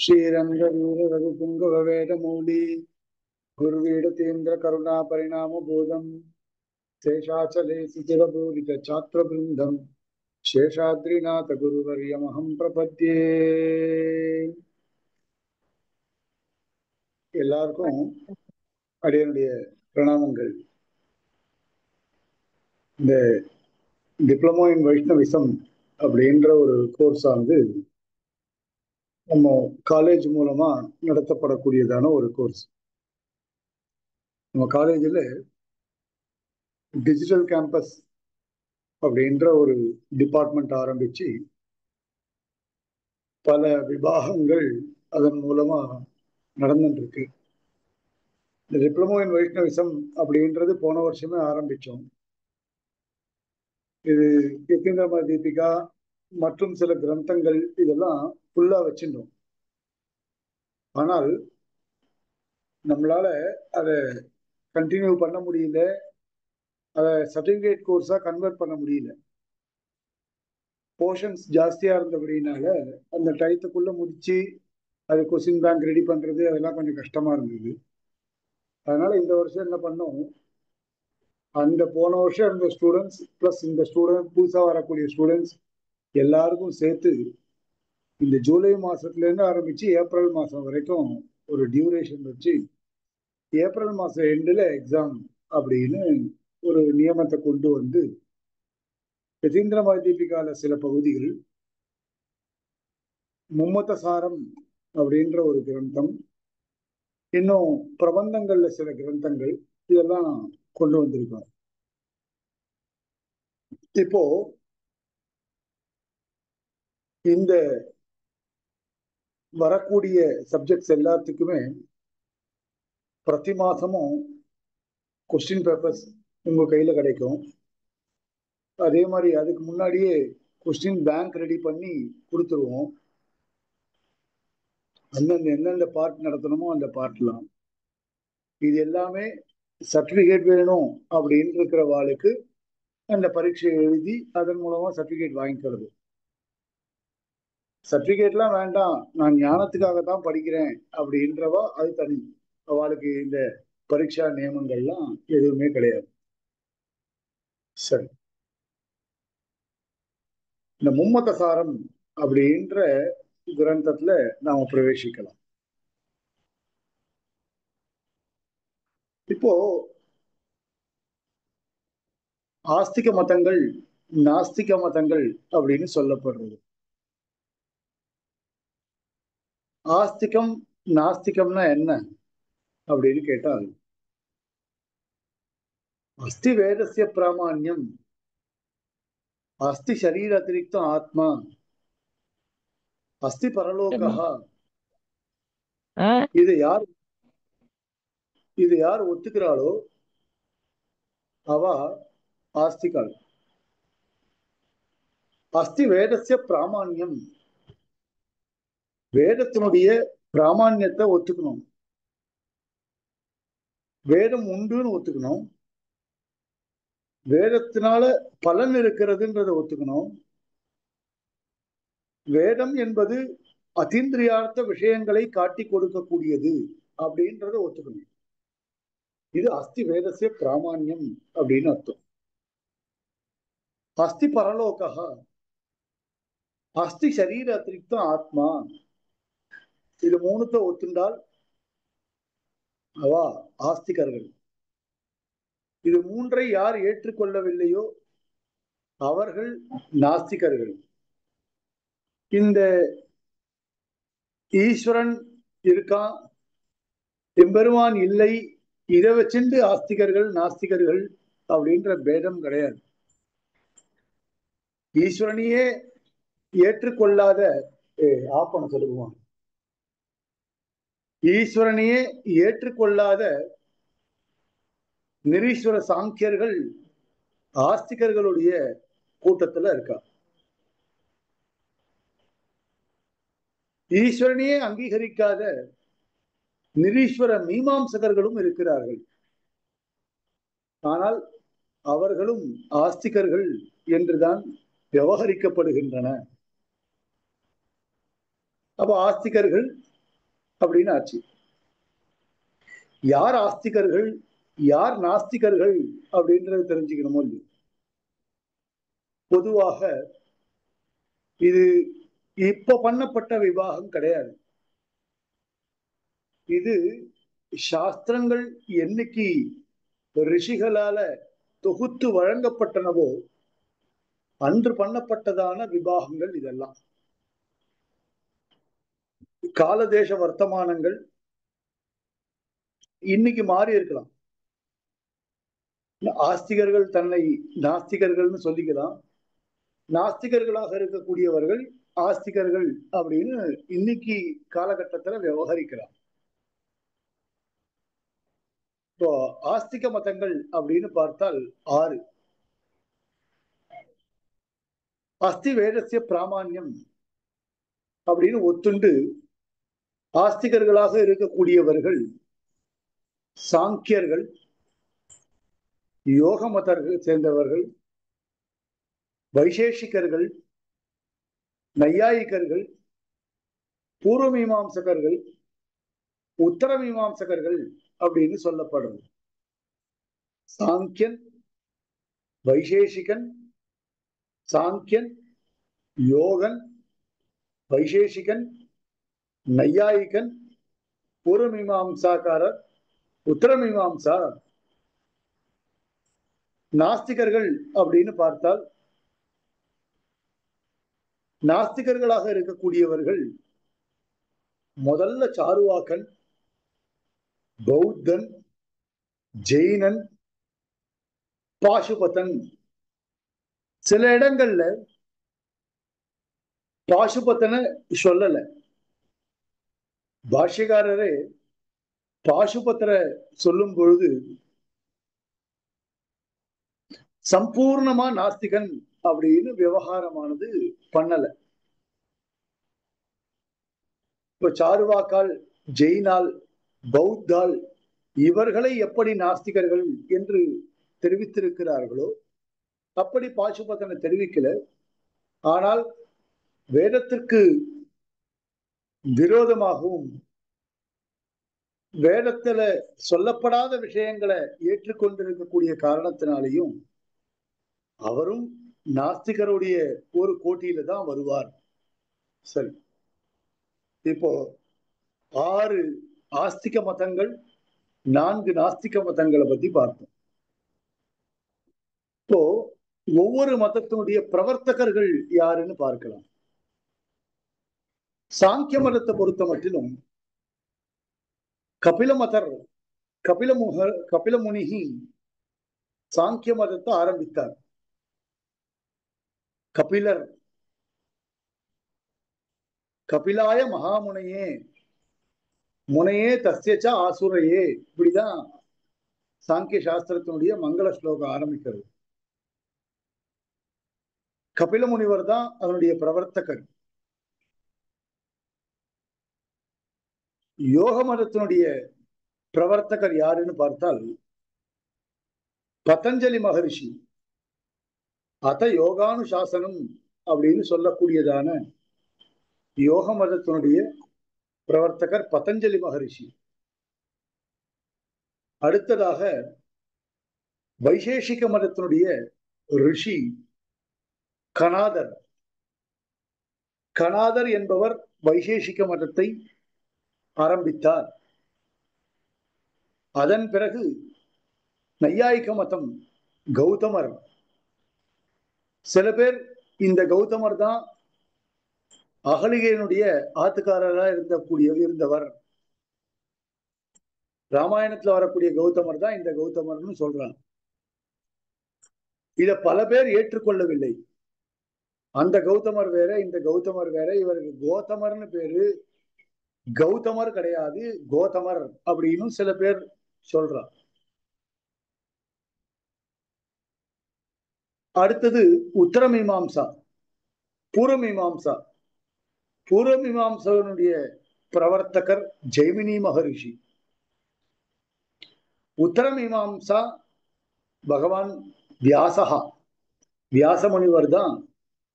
श्रीरंगवीर रघुपुंगव वेदमौली गुरुवीडतीन्द्र करुणा परिणाम बोधम शेषाचले सुचिरभूरित छात्र बृंदम शेषाद्रिनाथ गुरुवर्यमहं प्रपद्ये. எல்லாருக்கும் அடியனுடைய பிரணாமங்கள். இந்த டிப்ளமோ இன் வைஷ்ணவிசம் அப்படின்ற ஒரு கோர்ஸ் ஆனது நம்ம காலேஜ் மூலமா நடத்தப்படக்கூடியதான ஒரு கோர்ஸ். நம்ம காலேஜில் டிஜிட்டல் கேம்பஸ் அப்படின்ற ஒரு டிபார்ட்மெண்ட் ஆரம்பிச்சு பல விபாகங்கள் அதன் மூலமா நடந்துட்டு இருக்கு. இந்த டிப்ளமோ இன் வைஷ்ணவிசம் அப்படின்றது போன வருஷமே ஆரம்பிச்சோம். இது யதீந்திரம தீபிகா மற்றும் சில கிரந்தங்கள் இதெல்லாம் ஃபுல்லா வச்சிருந்தோம். ஆனால் நம்மளால அதை கண்டினியூ பண்ண முடியல, அதை சர்டிபிகேட் கோர்ஸா கன்வெர்ட் பண்ண முடியல. போர்ஷன்ஸ் ஜாஸ்தியா இருந்தபடினால அந்த டயத்துக்குள்ள முடிச்சு அது கொஸ்டின் பேங்க் ரெடி பண்றது அதெல்லாம் கொஞ்சம் கஷ்டமா இருந்தது. அதனால இந்த வருஷம் என்ன பண்ணோம், அந்த போன வருஷம் இருந்த ஸ்டூடெண்ட்ஸ் பிளஸ் இந்த ஸ்டூடெண்ட் புதுசா வரக்கூடிய ஸ்டூடெண்ட்ஸ் எல்லாருக்கும் சேர்த்து இந்த ஜூலை மாசத்துல இருந்து ஆரம்பிச்சு ஏப்ரல் மாசம் வரைக்கும் ஒரு டியூரேஷன் வச்சு ஏப்ரல் மாசம் எண்டில் எக்ஸாம் அப்படின்னு ஒரு நியமத்தை கொண்டு வந்து யதீந்திரம தீபிகால சில பகுதிகள், மும்மத சாரம் அப்படின்ற ஒரு கிரந்தம், இன்னும் பிரபந்தங்கள்ல சில கிரந்தங்கள் இதெல்லாம் கொண்டு வந்திருக்காங்க. இப்போ இந்த வரக்கூடிய சப்ஜெக்ட்ஸ் எல்லாத்துக்குமே பிரதி மாசமும் கொஸ்டின் பேப்பர்ஸ் உங்க கையில கிடைக்கும். அதே மாதிரி அதுக்கு முன்னாடியே கொஸ்டின் பேங்க் ரெடி பண்ணி கொடுத்துருவோம். அந்தந்த எந்தெந்த பார்ட் நடத்தணுமோ அந்த பார்ட்லாம். இது எல்லாமே சர்டிபிகேட் வேணும் அப்படின்னு இருக்கிற வாளுக்கு அந்த பரீட்சை எழுதி அதன் மூலமா சர்டிபிகேட் வாங்கிக்கிறது. சர்டிபிகேட்லாம் வேண்டாம், நான் ஞானத்துக்காக தான் படிக்கிறேன் அப்படின்றவா அது தனி. அவளுக்கு இந்த பரீட்சா நியமங்கள்லாம் எதுவுமே கிடையாது. சரி, இந்த மும்மத சாரம் அப்படின்ற கிரந்தத்துல நாம பிரவேசிக்கலாம். இப்போ ஆஸ்திக மதங்கள், நாஸ்திக மதங்கள் அப்படின்னு சொல்லப்படுறது. ஆஸ்திகம் நாஸ்திகம்னா என்ன அப்படின்னு கேட்டால், அஸ்தி வேதஸ்ய பிராமான்யம், அஸ்தி சரீர அதிரிக்தம் ஆத்மா, அஸ்தி பரலோகா. இது யார் இது யார் ஒத்துக்கிறாளோ அவ ஆஸ்திகாள். அஸ்தி வேதஸ்ய பிராமான்யம், வேதத்தினுடைய பிராமான்யத்தை ஒத்துக்கணும். வேதம் உண்டுன்னு ஒத்துக்கணும். வேதத்தினால பலன் இருக்கிறதுன்றத ஒத்துக்கணும். வேதம் என்பது அதீந்திரியார்த்த விஷயங்களை காட்டி கொடுக்கக்கூடியது அப்படின்றத ஒத்துக்கணும். இது அஸ்தி வேதஸ்ய பிராமான்யம் அப்படின்னு அர்த்தம். அஸ்தி பரலோகா, அஸ்தி சரீர அதிரிக்தம் ஆத்மா. இது மூணுத்த ஒத்துண்டால் அவா ஆஸ்திகர்கள். இது மூன்றை யார் ஏற்றுக்கொள்ளவில்லையோ அவர்கள் நாஸ்திகர்கள். இந்த ஈஸ்வரன் இருக்கான், எம்பெருமான் இல்லை, இதை வச்சுட்டு ஆஸ்திகர்கள் நாஸ்திகர்கள் அப்படின்ற பேதம் கிடையாது. ஈஸ்வரனையே ஏற்றுக்கொள்ளாத ஆப்பன சொல்லுவான், ஈஸ்வரனையே ஏற்றுக்கொள்ளாத நிரீஸ்வர சாங்கியர்கள் ஆஸ்திகர்களுடைய கூட்டத்துல இருக்கா. ஈஸ்வரனையே அங்கீகரிக்காத நிரீஸ்வர மீமாம்சகர்களும் இருக்கிறார்கள். ஆனால் அவர்களும் ஆஸ்திகர்கள் என்றுதான் விவகரிக்கப்படுகின்றன. அப்போ ஆஸ்திகர்கள் அப்படின்னு ஆச்சு. யார் ஆஸ்திகர்கள் யார் நாஸ்திகர்கள் அப்படின்றது தெரிஞ்சுக்கணுமோ இல்லையோ. பொதுவாக இது இப்ப பண்ணப்பட்ட விவாகம் கிடையாது. இது சாஸ்திரங்கள் என்னைக்கு ரிஷிகளால தொகுத்து வழங்கப்பட்டனவோ அன்று பண்ணப்பட்டதான விவாகங்கள் இதெல்லாம். காலதேச வர்த்தமானங்கள் இன்னைக்கு மாறி இருக்கலாம். ஆஸ்திகர்கள் தன்னை நாஸ்திகர்கள்னு சொல்லிக்கலாம். நாஸ்திகர்களாக இருக்கக்கூடியவர்கள் ஆஸ்திகர்கள் அப்படின்னு இன்னைக்கு காலகட்டத்துல விவகரிக்கலாம். இப்போ ஆஸ்திக மதங்கள் அப்படின்னு பார்த்தால் 6. அஸ்தி வேதசிய பிராமான்யம் அப்படின்னு ஒத்துண்டு ஆஸ்திகர்களாக இருக்கக்கூடியவர்கள் சாங்கியர்கள், யோக மதர்கள் சேர்ந்தவர்கள், வைசேஷிகர்கள், நையாயிகர்கள், பூர்வ மீமாம்சகர்கள், உத்தர மீமாம்சகர்கள் அப்படின்னு சொல்லப்படுறது. சாங்கியன், வைசேஷிகன், சாங்கியன், யோகன், வைசேஷிகன், நையாயிகன், பூர்வ மீமாம்சாக்காரர், உத்தர மீமாம்சா. நாஸ்திகர்கள் அப்படின்னு பார்த்தால் நாஸ்திகர்களாக இருக்கக்கூடியவர்கள் முதல்ல சாருவாக்கன், பௌத்தன், ஜெயினன், பாசுபதன். சில இடங்கள்ல பாசுபதனை சொல்லல. பாஷ்யக்காரரே பாசுபத்திர சொல்லும் பொழுது சம்பூர்ணமா நாஸ்திகன் அப்படின்னு விவகாரமானது பண்ணல. இப்ப சாருவாக்கால், ஜெயினால், பௌத்தால் இவர்களை எப்படி நாஸ்திகர்கள் என்று தெரிவித்திருக்கிறார்களோ அப்படி பாசுபதனை தெரிவிக்கல. ஆனால் வேதத்திற்கு விரோதமாகவும் வேதத்துல சொல்லப்படாத விஷயங்களை ஏற்றுக்கொண்டிருக்கக்கூடிய காரணத்தினாலேயும் அவரும் நாஸ்திகருடைய ஒரு கோட்டியில தான் வருவார். சரி, இப்போ 6 ஆஸ்திக மதங்கள், 4 நாஸ்திக மதங்களை பத்தி பார்த்தோம். இப்போ ஒவ்வொரு மதத்தினுடைய பிரவர்த்தகர்கள் யாருன்னு பார்க்கலாம். சாங்கிய மதத்தை பொறுத்த மட்டிலும் கபில மதர், கபில முனிகி சாங்கிய மதத்தை ஆரம்பித்தார். கபிலர் கபிலாய மகாமுனையே முனையே தஸ்யச்ச ஆசுரையே, இப்படிதான் சாங்கிய சாஸ்திரத்தினுடைய மங்கள ஸ்லோகம் ஆரம்பிக்கிறது. கபில முனிவர் தான் அதனுடைய பிரவர்த்தகர். யோக மதத்தினுடைய பிரவர்த்தகர் யாருன்னு பார்த்தால் பதஞ்சலி மகரிஷி. அத யோகானுசாசனம் அப்படின்னு சொல்லக்கூடியதான யோக மதத்தினுடைய பிரவர்த்தகர் பதஞ்சலி மகரிஷி. அடுத்ததாக வைசேஷிக மதத்தினுடைய ரிஷி கனாதர். கனாதர் என்பவர் வைசேஷிக மதத்தை ஆரம்பித்தார். அதன் பிறகு நையாயிக மதம் கௌதமர். சில பேர் இந்த கௌதமர் தான் அகலிகையினுடைய ஆத்துக்காரராக இருந்தவர். ராமாயணத்துல வரக்கூடிய கௌதமர் தான் இந்த கௌதமர்னு சொல்றாங்க. இத பல பேர் ஏற்றுக்கொள்ளவில்லை. அந்த கௌதமர் வேற, இந்த கௌதமர் வேற, இவருக்கு கோதமர்னு பேரு, கௌதமர் கிடையாது கோதமர் அப்படின்னு சில பேர் சொல்றார். அடுத்தது உத்தரமீமாம்சா, பூர்வமீமாம்சா. பூர்வமீமாம்சனுடைய பிரவர்த்தகர் ஜெய்மினி மகரிஷி. உத்தரமீமாம்சா பகவான் வியாசகா, வியாச முனிவர் தான்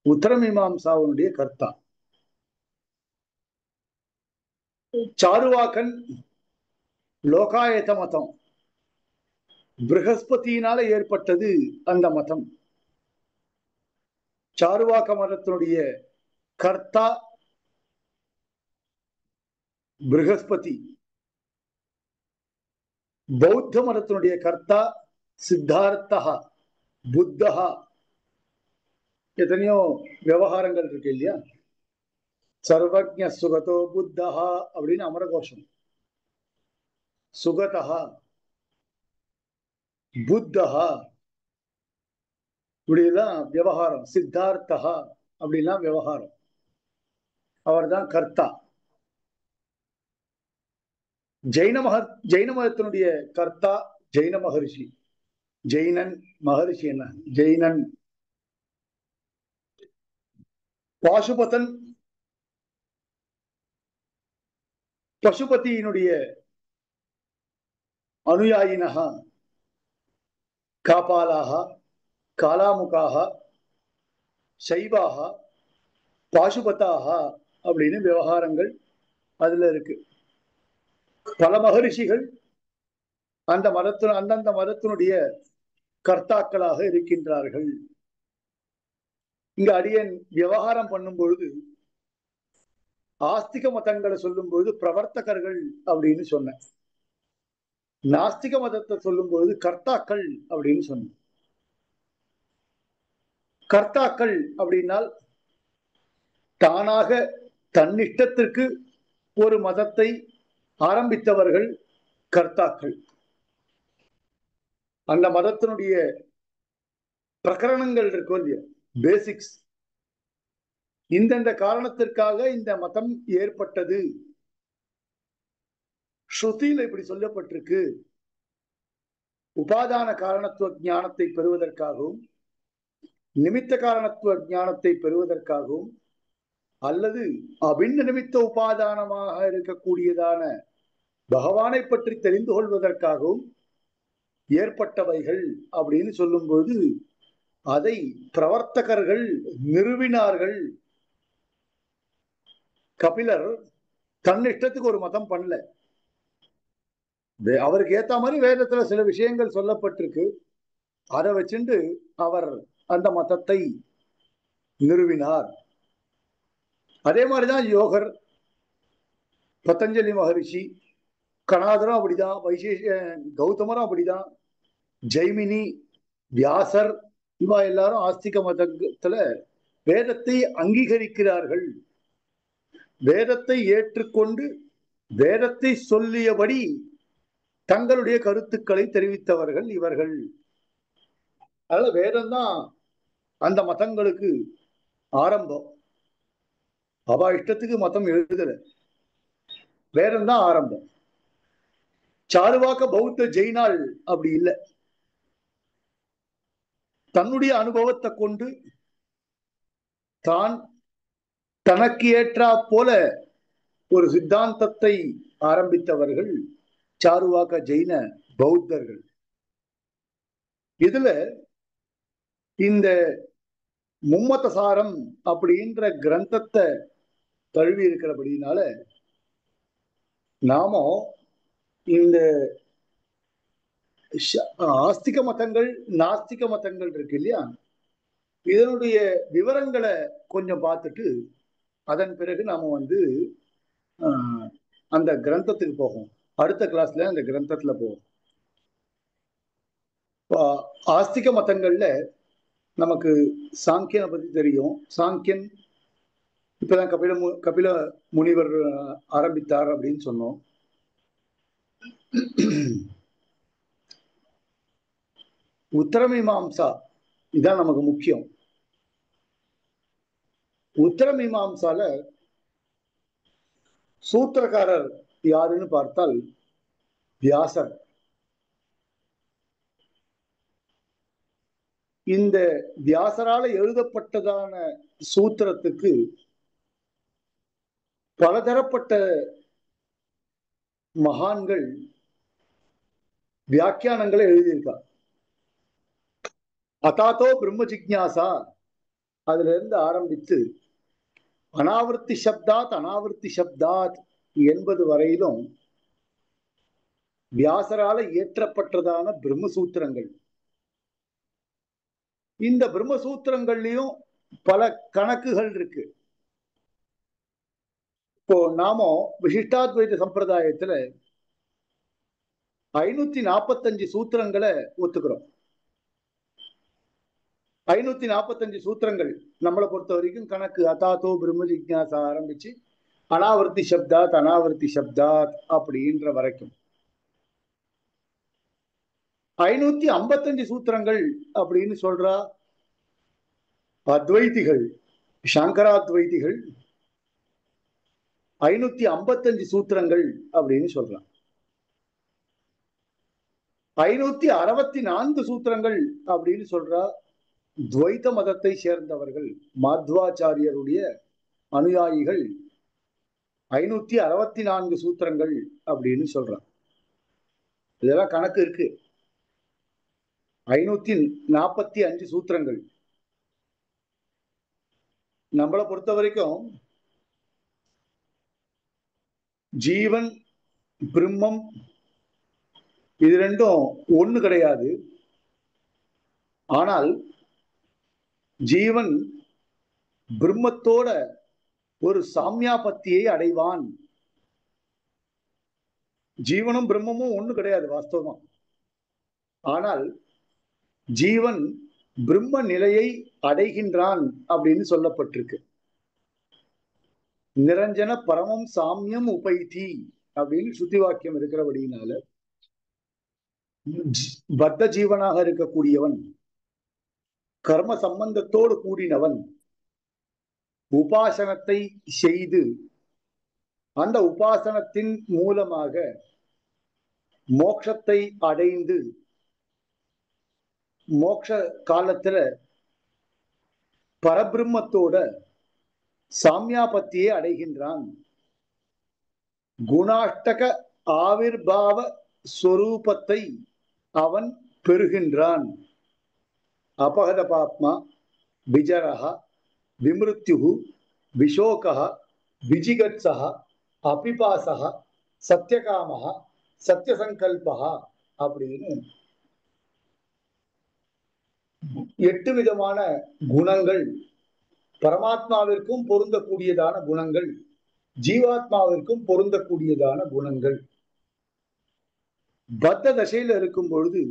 உத்தரமீமாம்சாவுடைய கர்த்தா. சாருவாக்கன் லோகாயத்த மதம், ப்ரஹஸ்பதியினால ஏற்பட்டது அந்த மதம். சாருவாக்க மதத்தினுடைய கர்த்தா ப்ரஹஸ்பதி, பௌத்த மதத்தினுடைய கர்த்தா சித்தார்த்தா புத்தஹா. எத்தனையோ விவகாரங்கள் இருக்கு இல்லையா? சர்வஜ சுகதோ புத்தஹா அப்படின்னு அமரகோஷம், சுகதஹா புத்தஹா இப்படிலாம் விவகாரம், சித்தார்த்தா அப்படிலாம் விவகாரம். அவர் தான் கர்த்தா. ஜெயின மதத்தினுடைய கர்த்தா ஜெயின மகரிஷி. ஜெயினன் மகரிஷி என்ன? ஜெயினன். பாசுபதன் பசுபதியினுடைய அனுயாயினஹா காபாலாக காலாமுகாக சைவாக பாசுபதாக அப்படின்னு விவகாரங்கள் அதுல இருக்கு. பல மகரிஷிகள் அந்தந்த மதத்தினுடைய கர்த்தாக்களாக இருக்கின்றார்கள். இங்க அடியன் விவகாரம் பண்ணும் பொழுது ஆஸ்திக மதங்களை சொல்லும் பொழுது பிரவர்த்தகர்கள் அப்படின்னு சொன்னேன். நாஸ்திக மதத்தை சொல்லும் பொழுது கர்த்தாக்கள் அப்படின்னு சொன்னேன். கர்த்தாக்கள் அப்படின்னால் தானாக தன்னிஷ்டத்திற்கு ஒரு மதத்தை ஆரம்பித்தவர்கள் கர்த்தாக்கள். அந்த மதத்தினுடைய பிரகரணங்கள் இருக்கும் இல்லையா, பேசிக்ஸ், இந்தந்த காரணத்திற்காக இந்த மதம் ஏற்பட்டது, ஸ்ருதியில இப்படி சொல்லப்பட்டிருக்கு, உபாதான காரணத்துவ ஞானத்தை பெறுவதற்காகவும் நிமித்த காரணத்துவ ஞானத்தை பெறுவதற்காகவும் அல்லது அபின்ன நிமித்த உபாதானமாக இருக்கக்கூடியதான பகவானை பற்றி தெரிந்து கொள்வதற்காகவும் ஏற்பட்டவைகள் அப்படின்னு சொல்லும்போது அதை பிரவர்த்தகர்கள் நிறுவினார்கள். கபிலர் தன்னிஷ்டத்துக்கு ஒரு மதம் பண்ணல. அவருக்கு ஏத்த மாதிரி வேதத்துல சில விஷயங்கள் சொல்லப்பட்டிருக்கு, அதை வச்சுட்டு அவர் அந்த மதத்தை நிறுவினார். அதே மாதிரிதான் யோகர், பதஞ்சலி மகரிஷி, கணாதரும் அப்படிதான், கௌதமரும் அப்படிதான், ஜெய்மினி, வியாசர், இவா எல்லாரும் ஆஸ்திக மதத்துல வேதத்தை அங்கீகரிக்கிறார்கள். வேதத்தை ஏற்றுக்கொண்டு வேதத்தை சொல்லியபடி தங்களுடைய கருத்துக்களை தெரிவித்தவர்கள் இவர்கள். அதனால வேதம் தான் அந்த மதங்களுக்கு ஆரம்பம். அவ இஷ்டத்துக்கு மதம் எழுதல, வேதம் தான் ஆரம்பம். சாருவாக்க பௌத்த ஜெயினால் அப்படி இல்லை. தன்னுடைய அனுபவத்தை கொண்டு தான் தனக்கு ஏற்றா போல ஒரு சித்தாந்தத்தை ஆரம்பித்தவர்கள் சாருவாக்க ஜெயின பௌத்தர்கள். இதுல இந்த மும்மத சாரம் அப்படின்ற கிரந்தத்தை தழுவி இருக்கிறபடினால நாம இந்த ஆஸ்திக மதங்கள் நாஸ்திக மதங்கள் இருக்கு இல்லையா, இதனுடைய விவரங்களை கொஞ்சம் பார்த்துட்டு அதன் பிறகு நாம அந்த கிரந்தத்துக்கு போகும். அடுத்த கிளாஸ்ல அந்த கிரந்தத்துல போவோம். ஆஸ்திக மதங்கள்ல நமக்கு சாங்கியனை பத்தி தெரியும். சாங்கியன் இப்பதான் கபில முனிவர் ஆரம்பித்தார் அப்படின்னு சொன்னோம். உத்தரமீமாம்சா இதான் நமக்கு முக்கியம். உத்தரமீமாம்சால சூத்திரக்காரர் யாருன்னு பார்த்தால் வியாசர். இந்த வியாசரால எழுதப்பட்டதான சூத்திரத்துக்கு பலதரப்பட்ட மகான்கள் வியாக்கியானங்களை எழுதியிருக்கார். அதாத்தோ பிரம்ம ஜிக்ஞாசா அதுல இருந்து ஆரம்பித்து அனாவர்த்தி சப்தாத் என்பது வரையிலும் வியாசரால இயற்றப்பட்டதான பிரம்மசூத்திரங்கள். இந்த பிரம்மசூத்திரங்கள்லயும் பல கணக்குகள் இருக்கு. இப்போ நாம விசிஷ்டாத்வைத சம்பிரதாயத்துல 545 சூத்திரங்களை ஒத்துக்கிறோம். 545 சூத்திரங்கள் நம்மளை பொறுத்த வரைக்கும் கணக்கு. அதாத்தோ பிரம்ம ஜிக்ஞாசா ஆரம்பிச்சு அனாவர்த்தி சப்தாத் அனாவர்த்தி சப்தாத் அப்படின்ற வரைக்கும் 555 சூத்திரங்கள் அப்படின்னு சொல்றா அத்வைதிகள், சங்கராத்வைதிகள். 555 சூத்திரங்கள் அப்படின்னு சொல்றான். 564 சூத்திரங்கள் அப்படின்னு சொல்றா துவைத மதத்தை சேர்ந்தவர்கள், மாத்வாச்சாரியருடைய அனுயாயிகள். 564 சூத்திரங்கள் அப்படின்னு சொல்றான். இதெல்லாம் கணக்கு இருக்கு. 545 சூத்திரங்கள். நம்மளை பொறுத்த வரைக்கும் ஜீவன் பிரம்மம் இது ரெண்டும் ஒண்ணு கிடையாது. ஆனால் ஜீவன் பிரம்மத்தோட ஒரு சாமியாபத்தியை அடைவான். ஜீவனும் பிரம்மமும் ஒண்ணு கிடையாது வாஸ்தவமா. ஆனால் ஜீவன் பிரம்ம நிலையை அடைகின்றான் அப்படின்னு சொல்லப்பட்டிருக்கு. நிரஞ்சன பரமம் சாமியம் உபைதி அப்படின்னு சுத்தி வாக்கியம் இருக்கிறபடினால பத்த ஜீவனாக இருக்கக்கூடியவன், கர்ம சம்பந்தத்தோடு கூடினவன், உபாசனத்தை செய்து அந்த உபாசனத்தின் மூலமாக மோட்சத்தை அடைந்து மோட்ச காலத்துல பரபிரம்மத்தோட சாமியாபத்தியை அடைகின்றான். குணாஷ்டக ஆவிர்பாவ ஸ்வரூபத்தை அவன் பெறுகின்றான். அபகத பாப்மா விஜரஹ விமிருத்யுஹு விஷோகஹ விஜிகத்சஹ அபிபாசஹ சத்யகாமஹ சத்யசங்கல்பஹ அப்படின்னு 8 விதமான குணங்கள், பரமாத்மாவிற்கும் பொருந்தக்கூடியதான குணங்கள், ஜீவாத்மாவிற்கும் பொருந்தக்கூடியதான குணங்கள். பத்த தசையில இருக்கும் பொழுது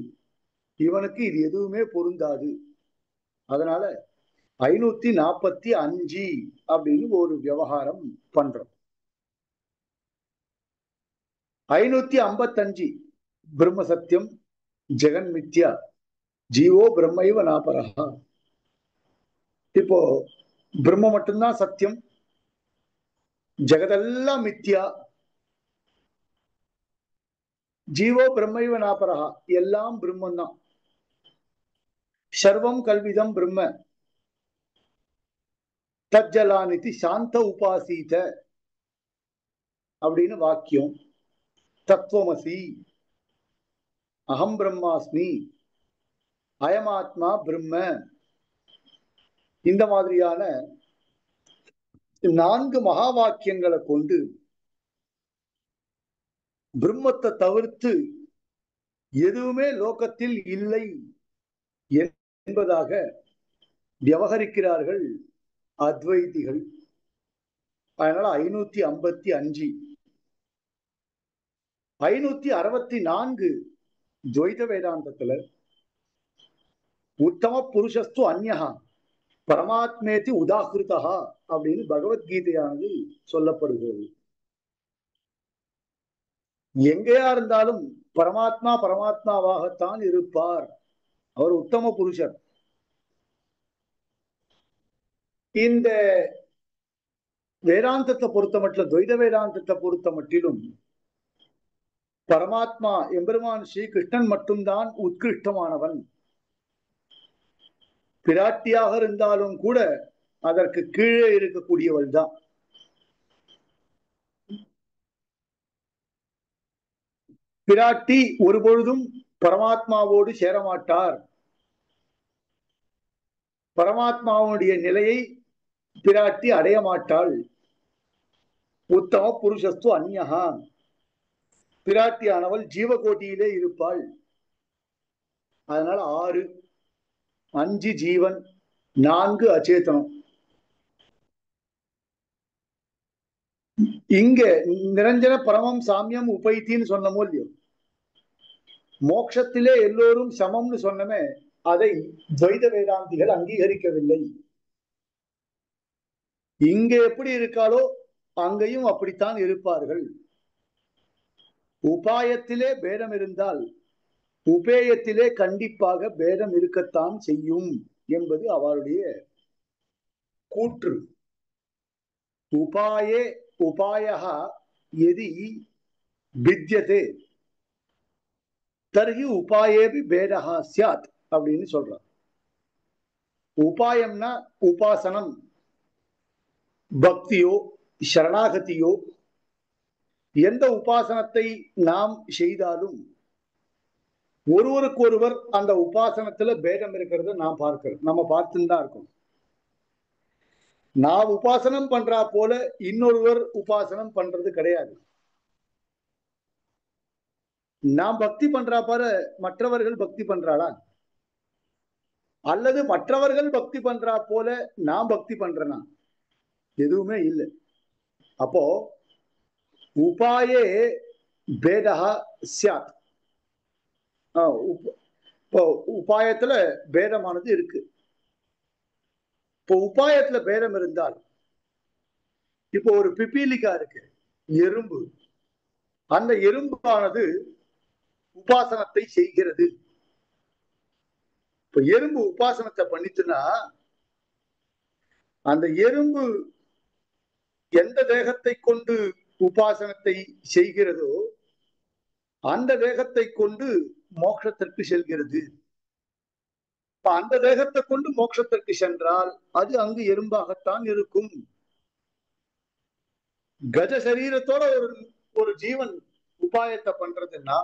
இவனுக்கு இது எதுவுமே பொருந்தாது. அதனால 545 அப்படின்னு ஒரு விவகாரம் பண்றோம். 555 பிரம்ம சத்தியம் ஜெகன் மித்யா ஜீவோ பிரம்மைவ நாபரஹா. இப்போ பிரம்ம மட்டும்தான் சத்தியம், ஜெகதெல்லாம் மித்யா, ஜீவோ பிரம்மைவ நாபரஹா எல்லாம் பிரம்மன் தான். சர்வம் கல்விதம் பிரம்ம தஜ்ஜலானிதி சாந்த உபாசீத அப்படின்னு வாக்கியம். தத்துவமசி அகம் பிரம்மாஸ்மி அயமாத்மா பிரம்ம, இந்த மாதிரியான 4 மகா வாக்கியங்களை கொண்டு பிரம்மத்தை தவிர்த்து எதுவுமே லோகத்தில் இல்லை என்பதாக விவகரிக்கிறார்கள் அத்வைதிகள். அதனால 555. 564 துவைத வேதாந்தத்துல உத்தம புருஷஸ்து அந்யஹா பரமாத்மேதி உதாகிருதா அப்படின்னு பகவத்கீதையானது சொல்லப்படுகிறது. எங்கேயா இருந்தாலும் பரமாத்மா பரமாத்மாவாகத்தான் இருப்பார். அவர் உத்தம புருஷர். இந்த வேதாந்தத்தை பொறுத்த மட்டிலும், துவைத வேதாந்தத்தை பொறுத்த மட்டிலும் பரமாத்மா எம்பெருமான் ஸ்ரீ கிருஷ்ணன் மட்டும்தான் உத்கிருஷ்டமானவன். பிராட்டியாக இருந்தாலும் கூட அதற்கு கீழே இருக்கக்கூடியவள் தான். பிராட்டி ஒருபொழுதும் பரமாத்மாவோடு சேரமாட்டார். பரமாத்மாவுடைய நிலையை பிராட்டி அடைய மாட்டாள். உத்தம புருஷஸ்து அந்யஹா, பிராட்டியானவள் ஜீவகோட்டியிலே இருப்பாள். அதனால 6, 5 ஜீவன், 4 அச்சேதனம். இங்க நிரஞ்சன பரமம் சாமியம் உபைத்தின்னு சொன்னமோ இல்லையோ, மோட்சத்திலே எல்லோரும் சமம்னு சொன்னமே, அதை துவைத வேதாந்திகள் அங்கீகரிக்கவில்லை. இங்க எப்படி இருக்காளோ அங்கேயும் அப்படித்தான் இருப்பார்கள். உபாயத்திலே பேதம் இருந்தால் உபேயத்திலே கண்டிப்பாக பேதம் இருக்கத்தான் செய்யும் என்பது அவருடைய கூற்று. உபாயே உபாயஹ யதி வித்யதே தர்ஹி உபாயேபி பேதஹ ஸ்யாத் அப்படின்னு சொல்றார். உபாயம்னா உபாசனம், பக்தியோ சரணாகதியோ, எந்த உபாசனத்தை நாம் செய்தாலும் ஒருவருக்கொருவர் அந்த உபாசனத்துல பேதம் இருக்கிறது நாம் பார்க்கிறோம், நம்ம பார்த்துன்னு தான் இருக்கோம். நான் உபாசனம் பண்றா போல இன்னொருவர் உபாசனம் பண்றது கிடையாது. நான் பக்தி பண்றா பாரு மற்றவர்கள் பக்தி பண்றாளா, அல்லது மற்றவர்கள் பக்தி பண்றா போல நான் பக்தி பண்றேனா? எதுவுமே இல்லை. அப்போ உபாயே பேதஹ ஸ்யாத். இப்போ உபாயத்துல பேதமானது இருக்கு. இப்போ உபாயத்துல பேதம் இருந்தால், இப்போ ஒரு பிப்பீலிக்கா இருக்கு, எறும்பு. அந்த எறும்பானது உபாசனத்தை செய்கிறது. இப்ப எறும்பு உபாசனத்தை பண்ணிச்சுன்னா, அந்த எறும்பு எந்த தேகத்தை கொண்டு உபாசனத்தை செய்கிறதோ அந்த தேகத்தை கொண்டு மோட்சத்திற்கு செல்கிறது. அந்த தேகத்தை கொண்டு மோட்சத்திற்கு சென்றால் அது அங்கு எறும்பாகத்தான் இருக்கும். கஜ சரீரத்தோட ஒரு ஜீவன் உபாயத்தை பண்றதுன்னா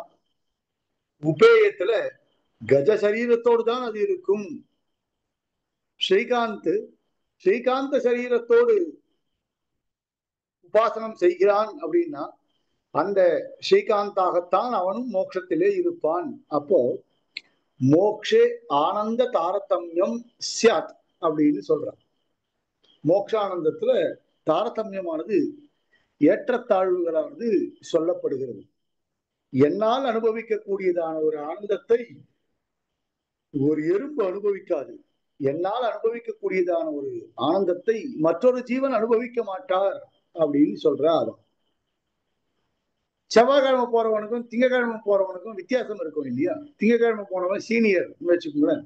உபேயத்துல கஜ சரீரத்தோடு தான் அது இருக்கும். ஸ்ரீகாந்த சரீரத்தோடு உபாசனம் செய்கிறான் அப்படின்னா அந்த ஸ்ரீகாந்தாகத்தான் அவனும் மோட்சத்திலே இருப்பான். அப்போ மோக்ஷே ஆனந்த தாரதமியம் சியாத் அப்படின்னு சொல்றான். மோக்ஷானந்தத்துல தாரதமியமானது ஏற்றத்தாழ்வுகளானது சொல்லப்படுகிறது. என்னால் அனுபவிக்கக்கூடியதான ஒரு ஆனந்தத்தை ஒரு எறும்பு அனுபவிக்காது. என்னால் அனுபவிக்கக்கூடியதான ஒரு ஆனந்தத்தை மற்றொரு ஜீவன் அனுபவிக்க மாட்டார் அப்படின்னு சொல்றார். செவ்வாய்க்கிழமை போறவனுக்கும் திங்கக்கிழமை போறவனுக்கும் வித்தியாசம் இருக்கும் இல்லையா? திங்கக்கிழமை போனவன் சீனியர் வச்சுக்கோங்களேன்,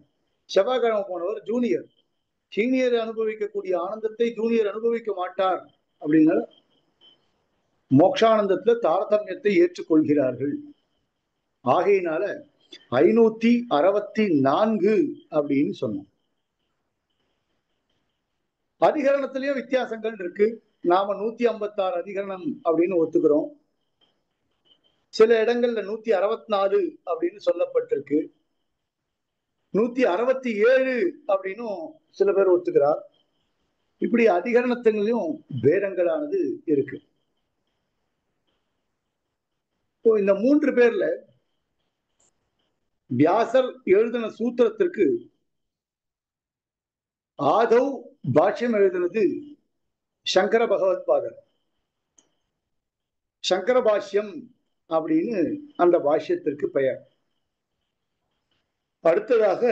செவ்வாய்க்கிழமை போனவர் ஜூனியர். சீனியர் அனுபவிக்கக்கூடிய ஆனந்தத்தை ஜூனியர் அனுபவிக்க மாட்டார். அப்படின்னா மோக்ஷானந்தத்துல தாரதமியத்தை ஏற்றுக்கொள்கிறார்கள். ஆகையினால 564 அப்படின்னு சொன்னோம். அதிகரணத்திலயும் வித்தியாசங்கள் இருக்கு. நாம 156 அதிகரணம் அப்படின்னு ஒத்துக்கிறோம். சில இடங்கள்ல 164 அப்படின்னு சொல்லப்பட்டிருக்கு. 167 அப்படின்னும் சில பேர் ஒத்துக்கிறார். இப்படி அதிகரணத்திலும் பேதங்களானது இருக்கு. இப்போ இந்த 3 பேர்ல வியாசர் எழுதின சூத்திரத்திற்கு ஆதவ் பாஷ்யம் எழுதினது சங்கர பகவத் பாதர். சங்கர பாஷ்யம் அப்படின்னு அந்த பாஷ்யத்திற்கு பெயர். அடுத்ததாக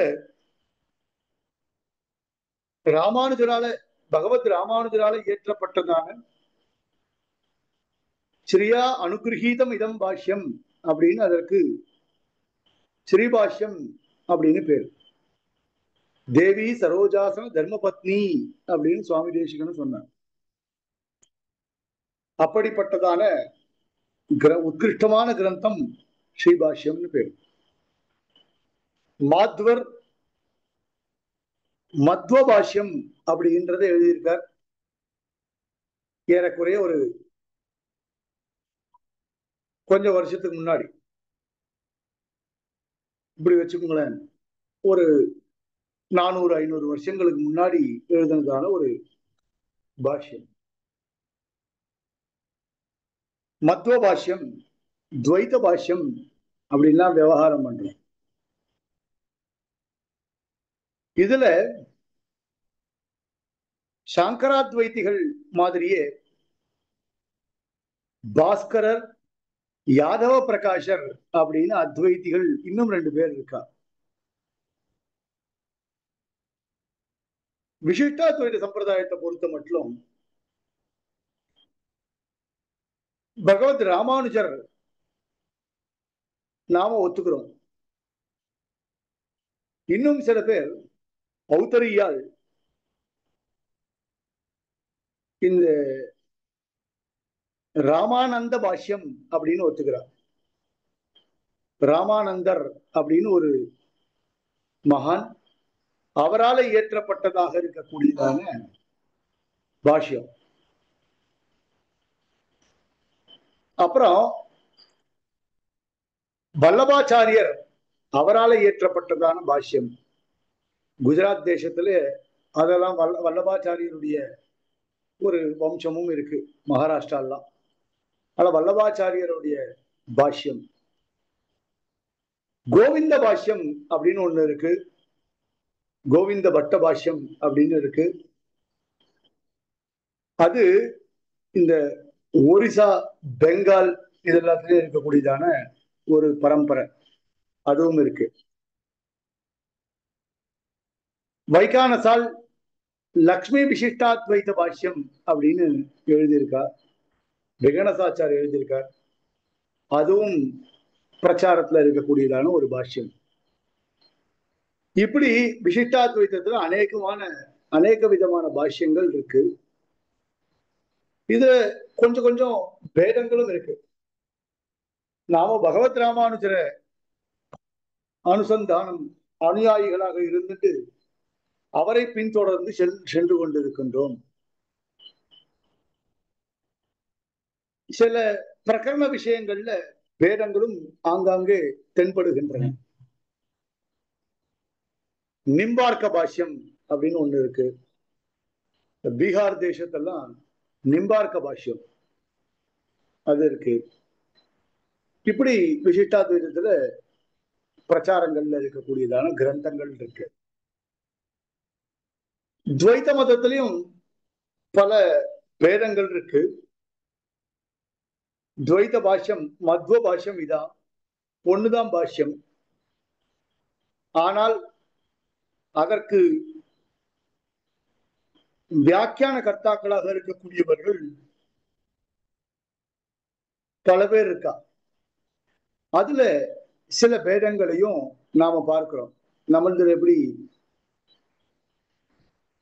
ராமானுஜரால பகவத் ராமானுஜரால இயற்றப்பட்டதான ஸ்ரீயா அனுகிரகீதம் இதம் பாஷ்யம் அப்படின்னு அதற்கு ஸ்ரீபாஷ்யம் அப்படின்னு பேர். தேவி சரோஜாசன தர்மபத்னி அப்படின்னு சுவாமி தேசிகன் சொன்னார். அப்படிப்பட்டதான உத்கிருஷ்டமான கிரந்தம் ஸ்ரீபாஷ்யம்னு பேர். மாத்வர் மத்வ பாஷ்யம் அப்படின்றத எழுதியிருக்கார். ஏறக்குறைய ஒரு கொஞ்சம் வருஷத்துக்கு முன்னாடி, இப்படி வச்சுக்கோங்களேன், ஒரு 400-500 வருஷங்களுக்கு முன்னாடி எழுதினதான ஒரு பாஷ்யம். மத்வ பாஷ்யம், துவைத பாஷ்யம் அப்படின்லாம் விவகாரம் பண்றோம். இதுல சாங்கராத்வைத்திகள் மாதிரியே பாஸ்கரர், யாதவ பிரகாஷர் அப்படின்னு அத்வைத்திகள் இன்னும் 2 பேர் இருக்கா. விசிஷ்டாத்வைத சம்பிரதாயத்தை பொறுத்த மட்டும் பகவத் ராமானுஜர் நாம ஒத்துக்கிறோம். இன்னும் சில பேர் ஔத்தரியால் இந்த ராமானந்த பாஷ்யம் அப்படின்னு ஒத்துக்கிறார். ராமானந்தர் அப்படின்னு ஒரு மகான், அவரால் இயற்றப்பட்டதாக இருக்கக்கூடியதான பாஷ்யம். அப்புறம் வல்லபாச்சாரியர் அவரால் இயற்றப்பட்டதான பாஷ்யம். குஜராத் தேசத்துல அதெல்லாம் வல்லபாச்சாரியருடைய ஒரு வம்சமும் இருக்கு, மகாராஷ்டிராலாம். ஆனா வல்லபாச்சாரியருடைய பாஷ்யம். கோவிந்த பாஷ்யம் அப்படின்னு ஒண்ணு இருக்கு, கோவிந்த பட்ட பாஷ்யம் அப்படின்னு இருக்கு. அது இந்த ஒரிசா, பெங்கால் இதெல்லாத்திலே இருக்கக்கூடியதான ஒரு பரம்பரை, அதுவும் இருக்கு. வைகானசால் லக்ஷ்மி விசிஷ்டாத்வைத பாஷ்யம் அப்படின்னு எழுதியிருக்கார், விகனசாச்சார் எழுதியிருக்கார். அதுவும் பிரச்சாரத்துல இருக்கக்கூடியதான ஒரு பாஷ்யம். இப்படி விசிஷ்டாத்வைதத்துல அநேக விதமான பாஷ்யங்கள் இருக்கு. இது கொஞ்சம் கொஞ்சம் பேதங்களும் இருக்கு. நாம பகவத் ராமானுஜர அனுசந்தானம் அனுயாயிகளாக இருந்துட்டு அவரை பின்தொடர்ந்து சென்று கொண்டிருக்கின்றோம். சில பிரகரண விஷயங்கள்ல பேதங்களும் ஆங்காங்கே தென்படுகின்றன. நிம்பார்க்க பாஷ்யம் அப்படின்னு ஒண்ணு இருக்கு. பீகார் தேசத்தெல்லாம் நிம்பார்க்க பாஷ்யம் அது இருக்கு. இப்படி விசிஷ்டாத்வைதத்துல பிரச்சாரங்கள்ல இருக்கக்கூடியதான கிரந்தங்கள் இருக்கு. துவைத்த மதத்திலையும் பல பேதங்கள் இருக்கு. துவைத்த பாஷ்யம், மத்வ பாஷ்யம் இதான், ஒண்ணுதான் பாஷ்யம். ஆனால் அதற்கு வியாக்கியான கர்த்தாக்களாக இருக்கக்கூடியவர்கள் பல பேர் இருக்கா. அதுல சில பேதங்களையும் நாம பார்க்கிறோம். நம்மளது எப்படி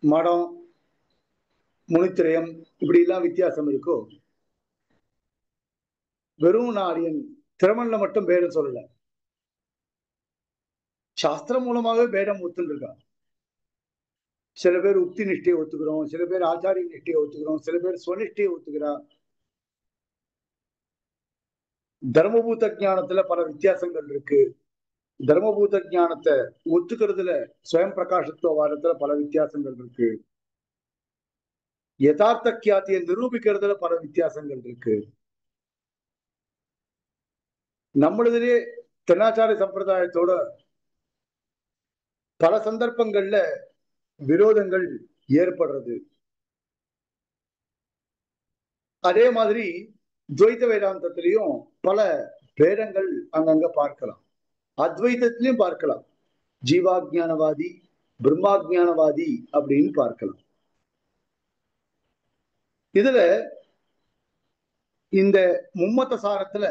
மடம், முனித்திரயம் இப்படி எல்லாம் வித்தியாசம் இருக்கோ, வெறும் நாடியன் திறமன்ல மட்டும் பேதம் சொல்லல, சாஸ்திரம் மூலமாகவே பேதம் ஒத்துருக்கான். சில பேர் உக்தி நிஷ்டையை ஒத்துக்கிறோம், சில பேர் ஆச்சாரிய நிஷ்டையை ஒத்துக்கிறோம், சில பேர் ஸ்வனிஷ்டையை ஒத்துக்கிறா. தர்மபூத ஞானத்துல பல வித்தியாசங்கள் இருக்கு. தர்மபூத ஞானத்தை ஒத்துக்கிறதுல ஸ்வயம் பிரகாசத்துவவாதத்துல பல வித்தியாசங்கள் இருக்கு. யதார்த்த கியாத்தியை நிரூபிக்கிறதுல பல வித்தியாசங்கள் இருக்கு. நம்மளதிலே தென்னாச்சாரிய சம்பிரதாயத்தோட பல சந்தர்ப்பங்கள்ல விரோதங்கள் ஏற்படுறது. அதே மாதிரி துவைத்த வேதாந்தத்திலையும் பல பேதங்கள் அங்கங்க பார்க்கலாம். அத்வைதத்திலையும் பார்க்கலாம். ஜீவாஜானவாதி, பிரம்மாஜானவாதி அப்படின்னு பார்க்கலாம். இதுல இந்த மும்மத சாரத்துல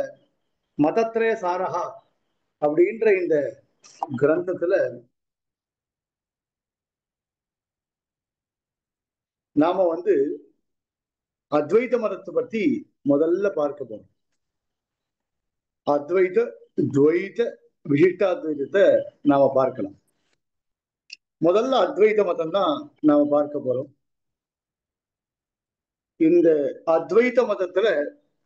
மதத்ரய சாரகா அப்படின்ற இந்த கிரந்தத்துல நாம அத்வைத மதத்தை பத்தி முதல்ல பார்க்க போறோம். அத்வைத, துவைத, விசிஷ்டாத்வைதத்தை நாம பார்க்கலாம். முதல்ல அத்வைத மதம் தான் நாம பார்க்க போறோம். இந்த அத்வைத மதத்துல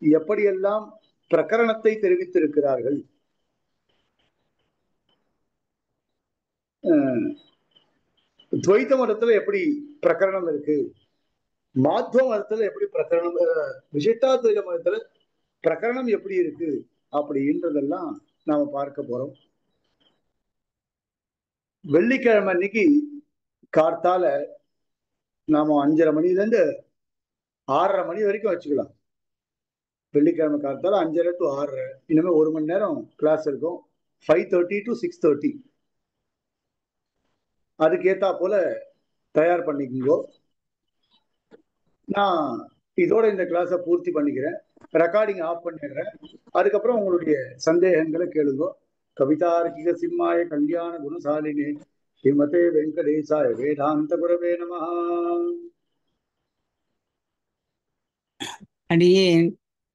எப்படியெல்லாம் பிரகரணத்தை தெரிவித்திருக்கிறார்கள், துவைத்த மதத்துல எப்படி பிரகரணம் இருக்கு, மாத்வ மதத்துல எப்படி பிரகரணம், விசிஷ்டாத்வைத மதத்துல பிரகரணம் எப்படி இருக்கு அப்படின்றதெல்லாம் நாம பார்க்க போறோம். வெள்ளிக்கிழமை அன்னைக்கு கார்த்தால நாம 5:30 மணில இருந்து 6:30 மணி வரைக்கும் வச்சுக்கலாம். வெள்ளிக்கிழமை காலத்தால 5:30 டு 6:30, இனிமே 1 மணி நேரம் கிளாஸ் இருக்கும். 5:30 டு 6:30. அதுக்கு ஏத்தா போல தயார் பண்ணிக்கோ. நான் இதோட இந்த கிளாஸை பூர்த்தி பண்ணிக்கிறேன். ரெக்கார்டிங் ஆஃப் பண்ணிடுறேன். அதுக்கப்புறம் உங்களுடைய சந்தேகங்களை கேளுங்க. கவிதார்க்கிக சிம்மாய கல்யாண குணசாலினே ஸ்ரீமதே வெங்கடேசாய வேதாந்த குரவே நமஹ. அடியேன்